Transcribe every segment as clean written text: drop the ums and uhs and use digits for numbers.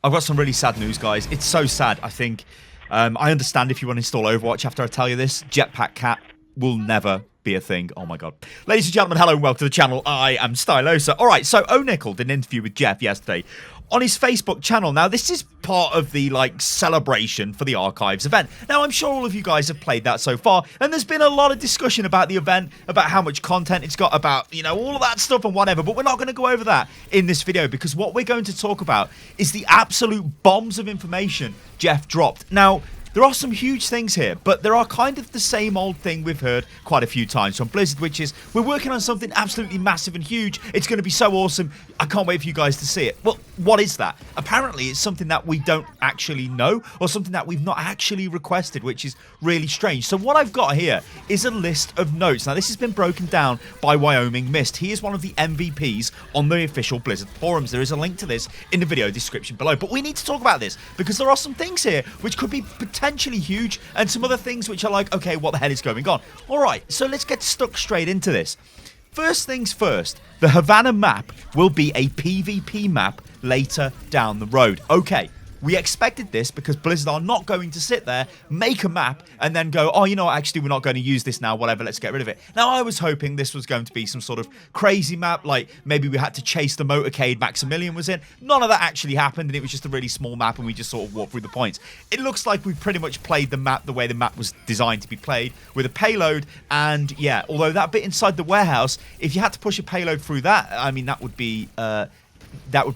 I've got some really sad news, guys. It's so sad, I think. I understand if you want to install Overwatch after I tell you this. Jetpack Cat will never be a thing. Oh my god. Ladies and gentlemen, hello and welcome to the channel. I am Stylosa. Alright, so O'Nickel did an interview with Jeff yesterday on his Facebook channel. Now, this is part of the, celebration for the Archives event. Now, I'm sure all of you guys have played that so far, and there's been a lot of discussion about the event, about how much content it's got, about, all of that stuff and whatever, but we're not going to go over that in this video, because what we're going to talk about is the absolute bombs of information Jeff dropped. Now, there are some huge things here, but there are kind of the same old thing we've heard quite a few times from Blizzard, which is we're working on something absolutely massive and huge. It's going to be so awesome. I can't wait for you guys to see it. Well, what is that? Apparently, it's something that we don't actually know, or something that we've not actually requested, which is really strange. So what I've got here is a list of notes. Now, this has been broken down by Wyoming Mist. He is one of the MVPs on the official Blizzard forums. There is a link to this in the video description below. But we need to talk about this, because there are some things here which could be potentially huge, and some other things which are like, okay, what the hell is going on? Alright, so let's get stuck straight into this. First things first, the Havanna Map will be a PvP map later down the road. Okay, we expected this because Blizzard are not going to sit there, make a map, and then go, oh, actually, we're not going to use this now, whatever, let's get rid of it. Now, I was hoping this was going to be some sort of crazy map, like maybe we had to chase the motorcade Maximilian was in. None of that actually happened, and it was just a really small map, and we just sort of walked through the points. It looks like we pretty much played the map the way the map was designed to be played, with a payload, and yeah, although that bit inside the warehouse, if you had to push a payload through that, I mean, that would be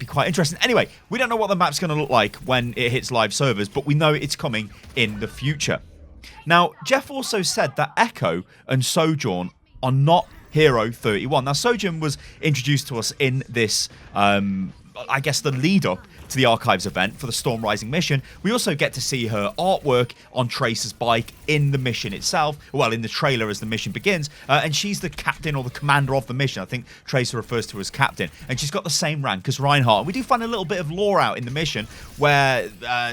quite interesting. Anyway, we don't know what the map's going to look like when it hits live servers, but we know it's coming in the future. Now, Jeff also said that Echo and Sojourn are not Hero 31. Now, Sojourn was introduced to us in this, I guess, the lead-up to the Archives event for the Storm Rising mission. We also get to see her artwork on Tracer's bike in the mission itself, well, in the trailer as the mission begins, and she's the captain or the commander of the mission. I think Tracer refers to her as captain, and she's got the same rank as Reinhardt. We do find a little bit of lore out in the mission where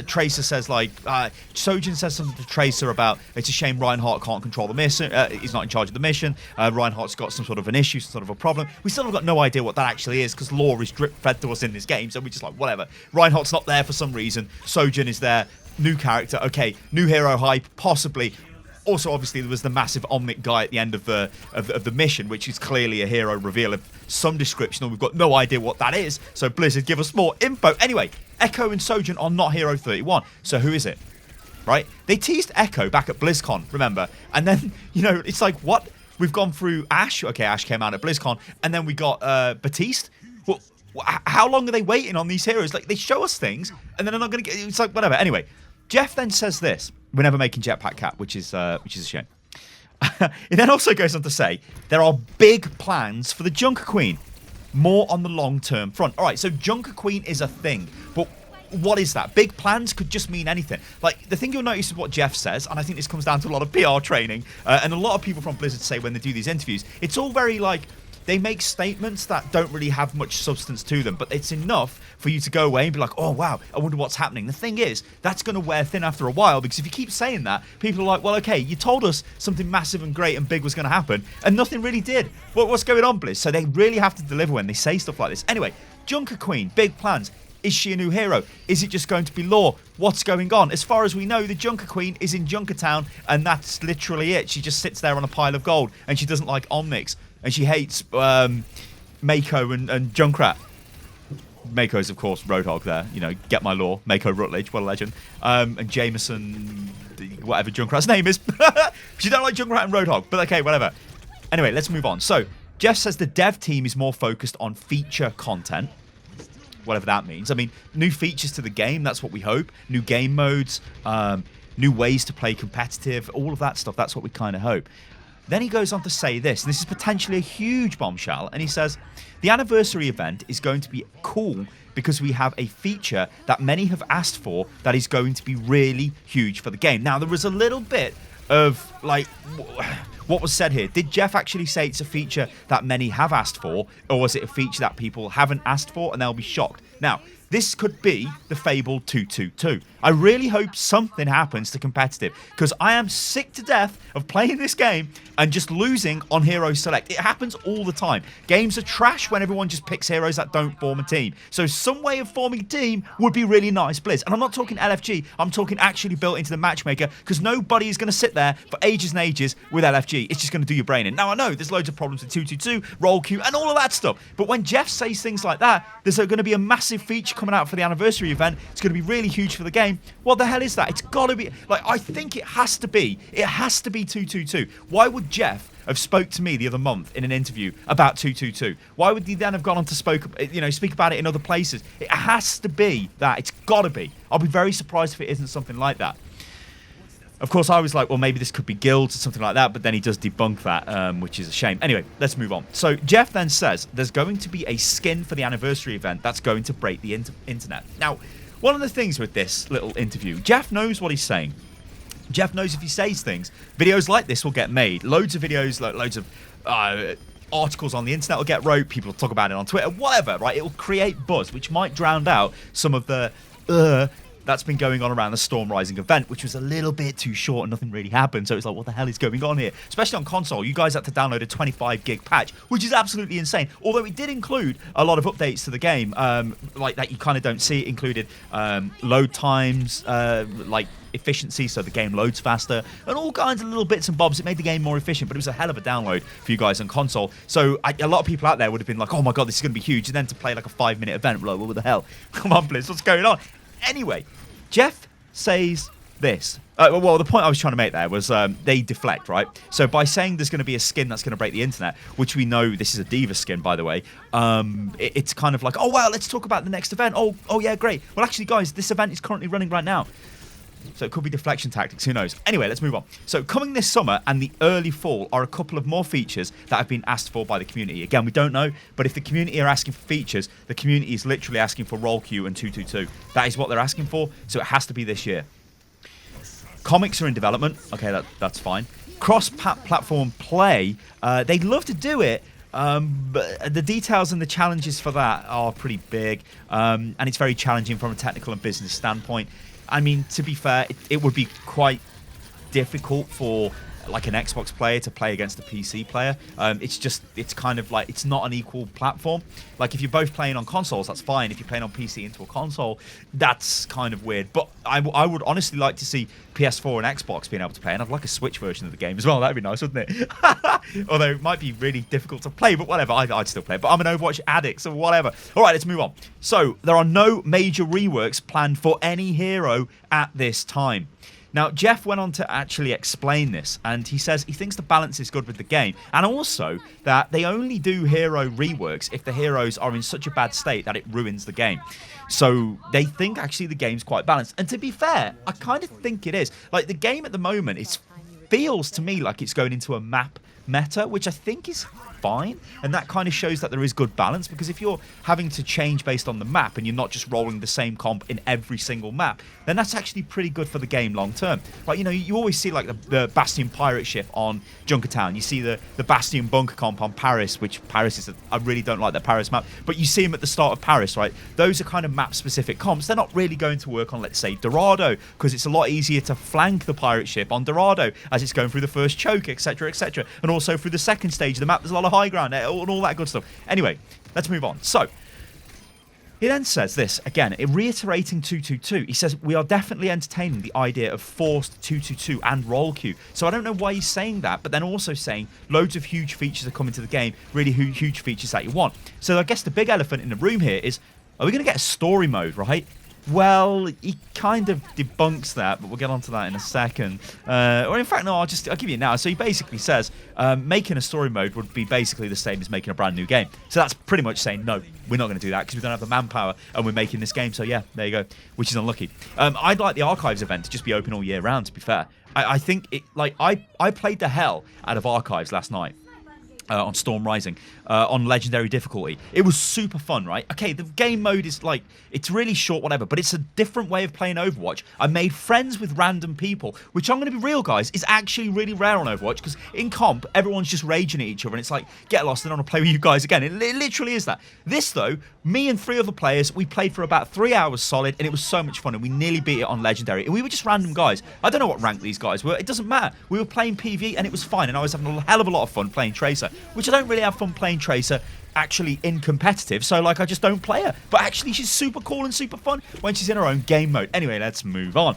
Tracer says, Sojourn says something to Tracer about, it's a shame Reinhardt can't control the mission, he's not in charge of the mission, Reinhardt's got some sort of an issue, some sort of a problem. We still have got no idea what that actually is, because lore is drip-fed to us in this game, so we're just like, whatever. Reinhardt's not there for some reason. Sojourn is there. New character. Okay, new hero hype, possibly. Also, obviously, there was the massive Omnic guy at the end of the mission, which is clearly a hero reveal of some description, and we've got no idea what that is. So Blizzard, give us more info. Anyway, Echo and Sojourn are not Hero 31. So who is it? Right? They teased Echo back at BlizzCon, remember? And then, it's like, what? We've gone through Ashe. Okay, Ashe came out at BlizzCon. And then we got Baptiste. Well, how long are they waiting on these heroes? Like, they show us things, and then they're not going to get... It's like, whatever. Anyway, Jeff then says this. We're never making Jetpack Cat, which is a shame. It then also goes on to say, there are big plans for the Junkerqueen. More on the long-term front. All right, so Junkerqueen is a thing, but what is that? Big plans could just mean anything. Like, the thing you'll notice is what Jeff says, and I think this comes down to a lot of PR training, and a lot of people from Blizzard say when they do these interviews, it's all very, they make statements that don't really have much substance to them, but it's enough for you to go away and be like, oh, wow, I wonder what's happening. The thing is, that's going to wear thin after a while, because if you keep saying that, people are like, well, okay, you told us something massive and great and big was going to happen, and nothing really did. What's going on, Blizz? So they really have to deliver when they say stuff like this. Anyway, Junkerqueen, big plans. Is she a new hero? Is it just going to be lore? What's going on? As far as we know, the Junkerqueen is in Junkertown, and that's literally it. She just sits there on a pile of gold, and she doesn't like Omnics. And she hates Mako and Junkrat. Mako is, of course, Roadhog there. Get my lore. Mako Rutledge, what a legend. And Jameson, whatever Junkrat's name is. She don't like Junkrat and Roadhog, but okay, whatever. Anyway, let's move on. So, Jeff says the dev team is more focused on feature content. Whatever that means. I mean, new features to the game, that's what we hope. New game modes, new ways to play competitive, all of that stuff, that's what we kind of hope. Then he goes on to say this, and this is potentially a huge bombshell, and he says, the anniversary event is going to be cool because we have a feature that many have asked for that is going to be really huge for the game. Now, there was a little bit of, what was said here. Did Jeff actually say it's a feature that many have asked for, or was it a feature that people haven't asked for and they'll be shocked? Now, this could be the fabled 222. I really hope something happens to competitive, because I am sick to death of playing this game and just losing on hero select. It happens all the time. Games are trash when everyone just picks heroes that don't form a team. So some way of forming a team would be really nice, Blizz. And I'm not talking LFG, I'm talking actually built into the matchmaker, because nobody is going to sit there for ages and ages with LFG. It's just going to do your brain in. Now, I know there's loads of problems with 222, roll queue, and all of that stuff. But when Jeff says things like that, there's going to be a massive feature coming out for the anniversary event. It's going to be really huge for the game. What the hell is that? It's got to be, like, I think it has to be 222. Why would Jeff have spoke to me the other month in an interview about 222? Why would he then have gone on to speak about it in other places? It has to be that. It's got to be. I'll be very surprised if it isn't something like that. Of course, I was like, well, maybe this could be guilds or something like that, but then he does debunk that, which is a shame. Anyway, let's move on. So Jeff then says there's going to be a skin for the anniversary event that's going to break the internet. Now, one of the things with this little interview, Jeff knows what he's saying. Jeff knows if he says things, videos like this will get made. Loads of videos, loads of articles on the internet will get wrote. People will talk about it on Twitter, whatever, right? It will create buzz, which might drown out some of the that's been going on around the Storm Rising event, which was a little bit too short and nothing really happened. So it's like, what the hell is going on here? Especially on console, you guys had to download a 25 gig patch, which is absolutely insane. Although it did include a lot of updates to the game, like that you kind of don't see. It included load times, like efficiency, so the game loads faster, and all kinds of little bits and bobs. It made the game more efficient, but it was a hell of a download for you guys on console. So a lot of people out there would have been like, oh my god, this is going to be huge. And then to play like a 5-minute event, like, what the hell? Come on, Blizz, what's going on? Anyway, Jeff says this. Well, the point I was trying to make there was they deflect, right? So by saying there's going to be a skin that's going to break the internet, which we know this is a Diva skin, by the way, it's kind of like, oh, well, let's talk about the next event. Oh, yeah, great. Well, actually, guys, this event is currently running right now. So it could be deflection tactics, who knows? Anyway, let's move on. So coming this summer and the early fall are a couple of more features that have been asked for by the community. Again, we don't know, but if the community are asking for features, the community is literally asking for roll queue and 222. That is what they're asking for, so it has to be this year. Comics are in development. Okay, that's fine. Cross-platform play, they'd love to do it, but the details and the challenges for that are pretty big, and it's very challenging from a technical and business standpoint. I mean, to be fair, it would be quite difficult for like an Xbox player to play against a PC player. It's kind of like, it's not an equal platform. Like if you're both playing on consoles, that's fine. If you're playing on PC into a console, that's kind of weird. But I would honestly like to see PS4 and Xbox being able to play, and I'd like a Switch version of the game as well. That'd be nice, wouldn't it? Although it might be really difficult to play, but whatever, I'd still play it. But I'm an Overwatch addict, so whatever. All right, let's move on. So there are no major reworks planned for any hero at this time. Now, Jeff went on to actually explain this, and he says he thinks the balance is good with the game, and also that they only do hero reworks if the heroes are in such a bad state that it ruins the game. So they think actually the game's quite balanced. And to be fair, I kind of think it is. Like, the game at the moment, it feels to me like it's going into a map meta, which I think is fine, and that kind of shows that there is good balance, because if you're having to change based on the map and you're not just rolling the same comp in every single map, then that's actually pretty good for the game long term. Like, you know, you always see like the Bastion pirate ship on Junkertown, you see the Bastion bunker comp on Paris, which Paris is I really don't like that Paris map, but you see them at the start of Paris, right? Those are kind of map specific comps. They're not really going to work on, let's say, Dorado, because it's a lot easier to flank the pirate ship on Dorado as it's going through the first choke, etc, etc, and also through the second stage of the map there's a lot of high ground and all that good stuff. Anyway, let's move on. So he then says this again, reiterating 222. He says, we are definitely entertaining the idea of forced 222 and roll queue. So I don't know why he's saying that, but then also saying loads of huge features are coming to the game, really huge features that you want. So I guess the big elephant in the room here is, are we going to get a story mode, right? Well, he kind of debunks that, but we'll get onto that in a second. Or in fact, no, I'll give you it now. So he basically says making a story mode would be basically the same as making a brand new game. So that's pretty much saying, no, we're not going to do that because we don't have the manpower and we're making this game. So yeah, there you go, which is unlucky. I'd like the Archives event to just be open all year round, to be fair. I think it, like, I played the hell out of Archives last night. On Storm Rising, on legendary difficulty. It was super fun, right? Okay, the game mode is like, it's really short, whatever, but it's a different way of playing Overwatch. I made friends with random people, which I'm going to be real, guys, is actually really rare on Overwatch, because in comp, everyone's just raging at each other, and it's like, get lost, I don't want to play with you guys again. It literally is that. This, though, me and 3 other players, we played for about 3 hours solid, and it was so much fun, and we nearly beat it on legendary. And we were just random guys. I don't know what rank these guys were. It doesn't matter. We were playing PvE, and it was fine, and I was having a hell of a lot of fun playing Tracer, which I don't really have fun playing Tracer actually in competitive, so like I just don't play her. But actually she's super cool and super fun when she's in her own game mode. Anyway, let's move on.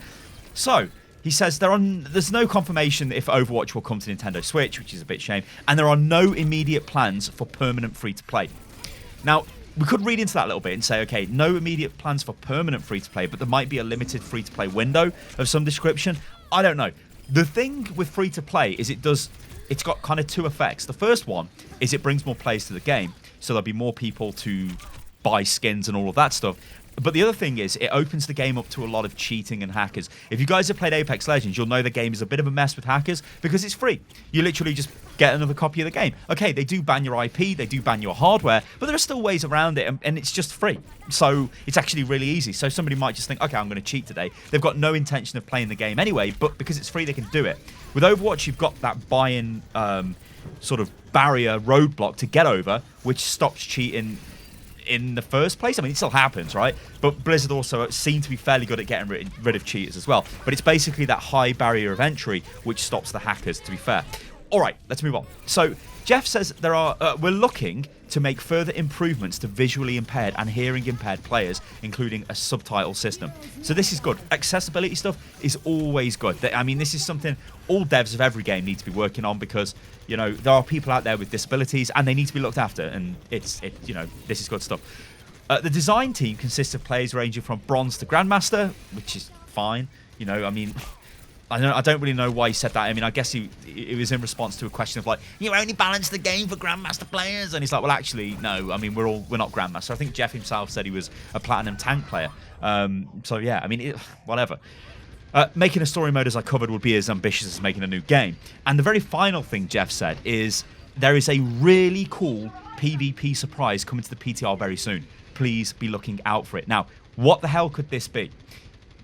So he says there's no confirmation if Overwatch will come to Nintendo Switch, which is a bit shame, and there are no immediate plans for permanent free-to-play. Now, we could read into that a little bit and say, okay, no immediate plans for permanent free-to-play, but there might be a limited free-to-play window of some description. I don't know. The thing with free-to-play is it's got kind of 2 effects. The first one is it brings more players to the game, so there'll be more people to buy skins and all of that stuff. But the other thing is it opens the game up to a lot of cheating and hackers. If you guys have played Apex Legends, you'll know the game is a bit of a mess with hackers because it's free. You literally just get another copy of the game. Okay, they do ban your IP, they do ban your hardware, but there are still ways around it, and it's just free. So it's actually really easy. So somebody might just think, okay, I'm going to cheat today. They've got no intention of playing the game anyway, but because it's free, they can do it. With Overwatch, you've got that buy-in sort of barrier roadblock to get over, which stops cheating in the first place. I mean, it still happens, right? But Blizzard also seem to be fairly good at getting rid of cheaters as well. But it's basically that high barrier of entry which stops the hackers, to be fair. All right, let's move on. So Jeff says we're looking to make further improvements to visually impaired and hearing impaired players, including a subtitle system. So this is good. Accessibility stuff is always good. I mean, this is something all devs of every game need to be working on, because you know there are people out there with disabilities and they need to be looked after, and this is good stuff. The design team consists of players ranging from bronze to grandmaster, which is fine. You know, I mean, I don't really know why he said that. I mean, I guess it was in response to a question of like, you only balance the game for grandmaster players, and he's like, well, actually, no. I mean, we're not grandmaster. I think Jeff himself said he was a platinum tank player. So yeah, I mean, whatever. Making a story mode, as I covered, would be as ambitious as making a new game. And the very final thing Jeff said is there is a really cool PvP surprise coming to the PTR very soon. Please be looking out for it. Now, what the hell could this be?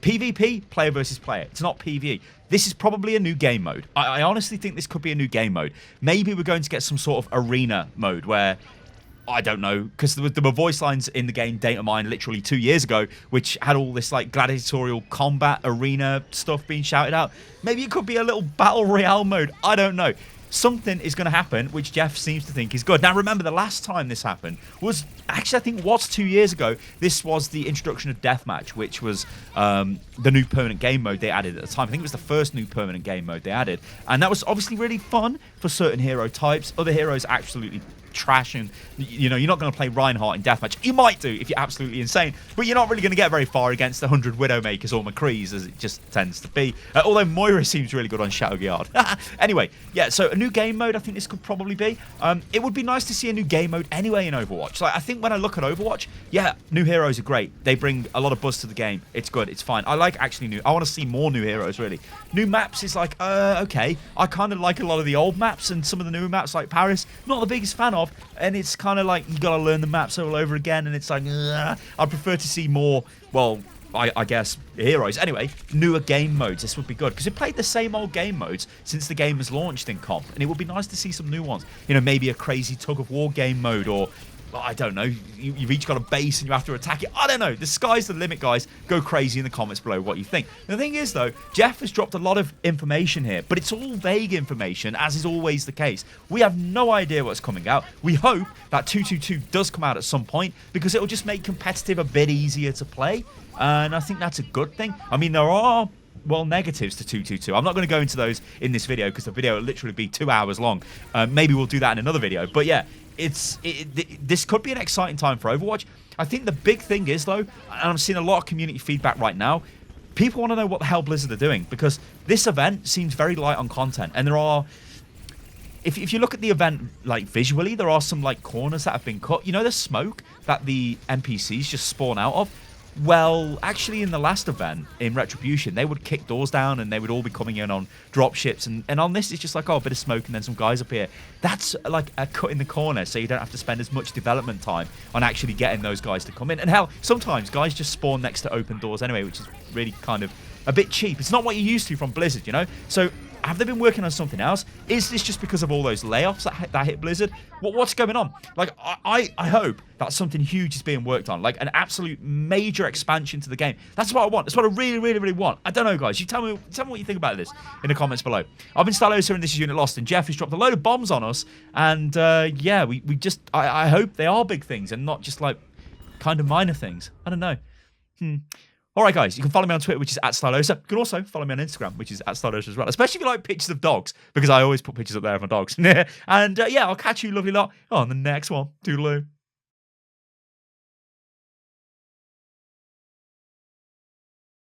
PvP, player versus player. It's not PvE. This is probably a new game mode. I honestly think this could be a new game mode. Maybe we're going to get some sort of arena mode where, I don't know, because there were voice lines in the game Data Mine literally 2 years ago, which had all this like gladiatorial combat arena stuff being shouted out. Maybe it could be a little battle royale mode. I don't know. Something is going to happen, which Jeff seems to think is good. Now, remember, the last time this happened was actually, I think, was 2 years ago. This was the introduction of Deathmatch, which was the new permanent game mode they added at the time. I think it was the first new permanent game mode they added. And that was obviously really fun for certain hero types. Other heroes absolutely trash, and you know, you're not going to play Reinhardt in Deathmatch. You might do if you're absolutely insane, but you're not really going to get very far against the 100 Widowmakers or McCrees, as it just tends to be. Although Moira seems really good on Shadowguard. Anyway, yeah, so a new game mode I think this could probably be. It would be nice to see a new game mode anyway in Overwatch. Like, I think when I look at Overwatch, yeah, new heroes are great. They bring a lot of buzz to the game. It's good, it's fine. I like actually I want to see more new heroes, really. New maps is like, okay. I kind of like a lot of the old maps, and some of the newer maps like Paris, not the biggest fan of. And it's kind of like you got to learn the maps all over again, and it's like, I'd prefer to see more, well, I guess, heroes. Anyway, newer game modes. This would be good, because it played the same old game modes since the game was launched in comp, and it would be nice to see some new ones. You know, maybe a crazy tug of war game mode, or well, I don't know, you've each got a base and you have to attack it. I don't know. The sky's the limit, guys. Go crazy in the comments below what you think. The thing is, though, Jeff has dropped a lot of information here, but it's all vague information, as is always the case. We have no idea what's coming out. We hope that 222 does come out at some point, because it'll just make competitive a bit easier to play, and I think that's a good thing. I mean, there are, well, negatives to 222. I'm not going to go into those in this video, because the video will literally be 2 hours long. Maybe we'll do that in another video, but yeah, this could be an exciting time for Overwatch. I think the big thing is, though, and I'm seeing a lot of community feedback right now, people want to know what the hell Blizzard are doing, because this event seems very light on content, and there are, if you look at the event like visually, there are some like corners that have been cut. You know, the smoke that the NPCs just spawn out of? Well, actually, in the last event, in Retribution, they would kick doors down and they would all be coming in on drop ships. And on this, it's just like, oh, a bit of smoke and then some guys appear. That's like a cut in the corner, so you don't have to spend as much development time on actually getting those guys to come in. And hell, sometimes guys just spawn next to open doors anyway, which is really kind of a bit cheap. It's not what you're used to from Blizzard, you know? So have they been working on something else? Is this just because of all those layoffs that hit Blizzard? What's going on? Like, I hope that something huge is being worked on, like an absolute major expansion to the game. That's what I want. That's what I really, really, really want. I don't know, guys. You tell me what you think about this in the comments below. I've been Stylosa and this is Unit Lost, and Jeff has dropped a load of bombs on us, and yeah, we just, I hope they are big things and not just like kind of minor things. I don't know. All right, guys, you can follow me on Twitter, which is @Stylosa. You can also follow me on Instagram, which is @Stylosa as well, especially if you like pictures of dogs, because I always put pictures up there of my dogs. And yeah, I'll catch you lovely lot on the next one. Toodaloo.